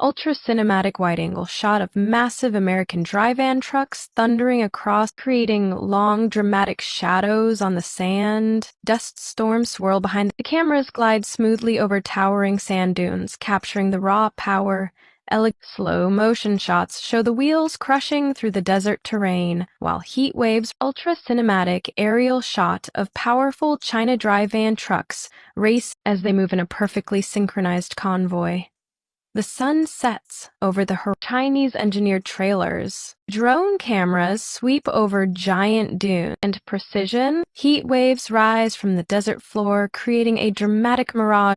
Ultra cinematic wide-angle shot of massive American dry van trucks thundering across, creating long, dramatic shadows on the sand. Dust storms swirl behind. The cameras glide smoothly over towering sand dunes, capturing the raw power. Slow motion shots show the wheels crushing through the desert terrain, while heat waves. Ultra cinematic aerial shot of powerful China dry van trucks race as they move in a perfectly synchronized convoy. The sun sets over the Chinese-engineered trailers. Drone cameras sweep over giant dunes and precision. Heat waves rise from the desert floor, creating a dramatic mirage.